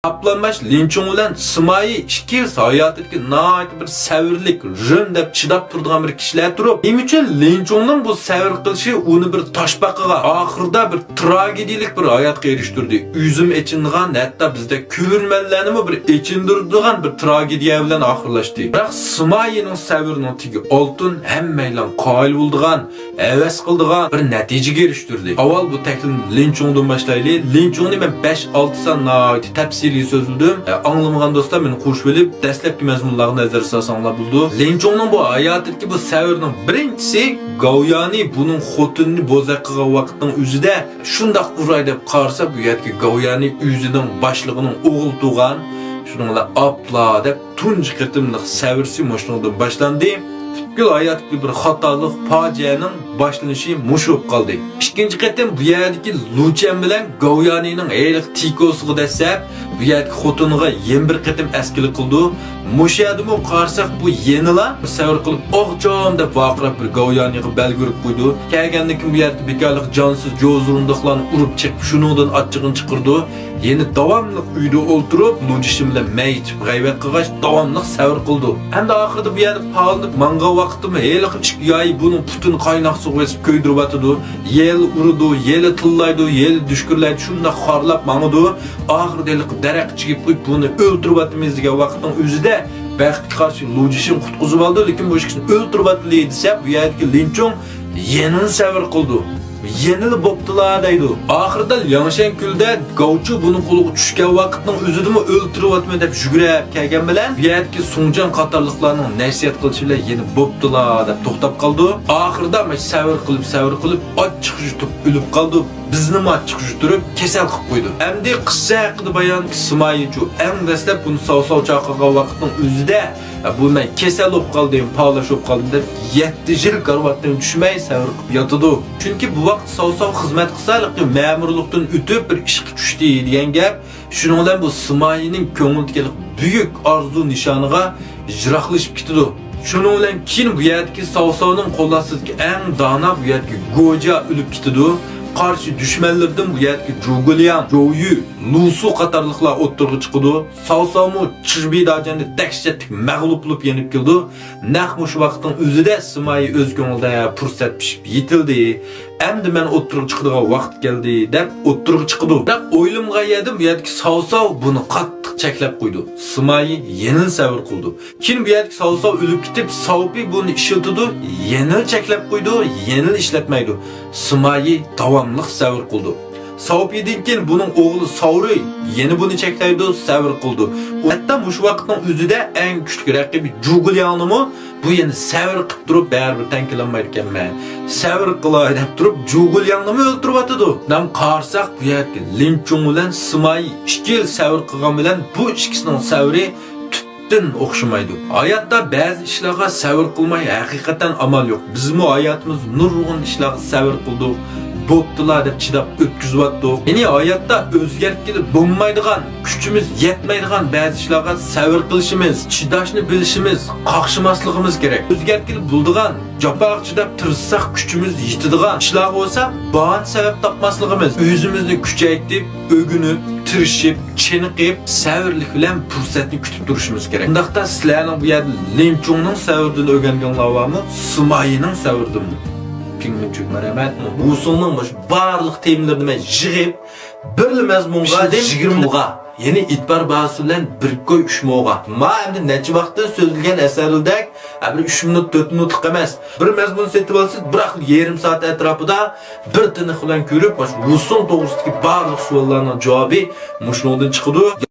Kaplanbaş Linchong bilan Simayi ikki hayotidagi nihoyat bir savrlik, rin deb chidab turadigan bir kishilar turib, nima uchun Linchongning bu savr qilishi uni bir toshbaqaga, oxirida bir tragediyalik bir hayotga erishtirdi. Üzüm echindigan, hatto bizda ko'rmanlarni bir echindiradigan bir tragediya bilan oxirlashdi. Biroq Simayining savrining tigi oltin hammaylar qoyil bo'ldigan, havas qildigan bir natijaga erishtirdi. Avval bu taklifni Linchongdan boshlaylik. Linchongni men 5-6 son tafsir sözüldüm. Anlamagan dostlar meni xush bilib, dastlabki mazmunlarni nazarga solsanglar bo'ldi. Linchongning bu hayotidagi bu savrning birinchisi Gaoyani buning xotinini bo'zaq qilgan vaqtning o'zida shundoq uray deb qarasa, bu yerga Gaoyani o'zining boshlig'ining o'g'il tug'an, shuningla apla deb tunji qitimliq savrsi moshnodan boshlandi. Gül hayatdagi bir xatolik, fojianing boshlanishi mushib qoldi. İkinci qitim bu yerdagi Luchan bilan Gaoyanining ayliq tikosiga desab, bu yerga xotiniga bir qitim askilik qildi. Mushadimi qarsak bu yenila savr qilib oqjom deb vaqirab bir Gaoyaniga belgirib qo'ydi. Kelgandan keyin bu yerda bekorlik jonsiz jo'zurundiqlarni urib chiqib, shuningdan achchig'ini chiqirdi. Yeni davamlıq uyda o'ltirib, Luchan bilan mayt g'aybat qilgach, davamlıq savr qildi. Hamda oxirida bu yerda palinib manga vaqtimi heliq yoy buning putini qaynoq suvga esib ko'ydirib atadi. Yel urdi, yel tillaydi, yel dushkurlaydi, shunda xorlab mangdi. Oxirida heliq daraq chiqib qo'yib buni o'ltirib atimiz degan vaqtning o'zida baxtga qarshi Luchan qutqizib oldi, lekin bu ishni o'ltirib atli desa, bu yerdagi Linchong yana savr qildi. Yenil bo'ptilar deydi. Oxirida Liangshan kulda Gauchu buning qo'liga tushgan vaqtning o'zidimi o'ltirib atma deb yugurib kelgan bilan, bu yerdagi Songjan qatorliqlarning nasihat qilishi bilan yeni bo'ptilar deb to'xtab qoldi. Oxirida savr qilib ochiq yutib o'lib qoldi. Bizni ochiq yuturib kasal qilib qo'ydi. Endi qissa haqida bayon Simayichu eng dastlab buni sov chaqirgan vaqtning o'zida bu men kasal bo'lib qoldim, pavlashib qoldim deb 7 yil karvatdan tushmay savr qilib yotadi. Chunki bu vaqt sov xizmat qilsalik ma'murlikdan o'tib bir ishga tushdi degan gap. Shuning bilan bu Simayining ko'ngildagi buyuk orzu nishoniga jiroqlashib ketdi. Shuning bilan keyin bu yerdagi sovning qo'llasidagi eng dona bu yerdagi Goja o'lib ketdi. Qarşı düşmanlardan bu yerdagi Zhuguliang, Zhouyu, Lusu qatorliqlar o'ttirg'i chiqdi. Savsamu Chirbi dajanda dahshatli mag'lub bo'lib yenib keldi. Naq mush vaqtning o'zida Simayi o'z ko'ngilda fursat pishib yetildi. Endi men o'ttirg'i chiqadigan vaqt keldi deb o'ttirg'i chiqdi. Biroq o'ylimga yedim, bu yerdagi Savsav buni qattiq cheklab qo'ydi. Simayi yenil savr qildi. Keyin bu yerdagi Savsav o'lib ketib, Savpi buni ishlatdi, yenil cheklab qo'ydi, yenil ishlatmaydi. Simayi davomli savr qildi. Savpidan keyin buning o'g'li Savri yana buni cheklaydi, savr qildi. Hatto mush vaqtning o'zida eng kuchli raqibi Zhuguliangni bu yana savr qilib turib baribir tankilanmaydi ekanman. Savr qilay deb turib Zhuguliangni o'ltirib atadi. Nam qarsak bu yerga Linchong bilan Simayi 2 yil savr qilgan bilan bu ikkisining savri o'xshamaydi. Hayotda ba'zi ishlarga savr qilmay haqiqatan amal yo'q. Bizmi hayotimiz nurg'un ishlarga savr qildik. Bo'ptilar deb chidab o'tkazib. Ya'ni hayotda o'zgartirib bo'lmaydigan, kuchimiz yetmaydigan ba'zi ishlarga savr qilishimiz, chidashni bilishimiz, qaqshimasligimiz kerak. O'zgartirib bo'ldigan, jafoq chidab tirishsak kuchimiz yetadigan ishlar bo'lsa, ba'zi sabab topmasligimiz, o'zimizni kuchaytirib, o'ginib, tirishib, chiniqib, savrlik bilan fursatni kutib turishimiz kerak. Bundaqda sizlarning bu yerda Linchongning savrdan o'rganganlar bormi? Simayining savrdan Pingmin çok merhamet. Bu sonun barlıq temlerini ben jigib, birli mazmunga 20 muğa. Yeni itbar bahsi bilen 1-3 muğa. Ma endi neçe vaqtda sözülgen eserildek, bir 3 minut 4 minutlik emas. Bir mazmun setib olsanız, biroq yarım saat etrafida bir tiniq bilan ko'rib, bu son to'g'risidagi barliq savollarning javobi mushundan chiqadi.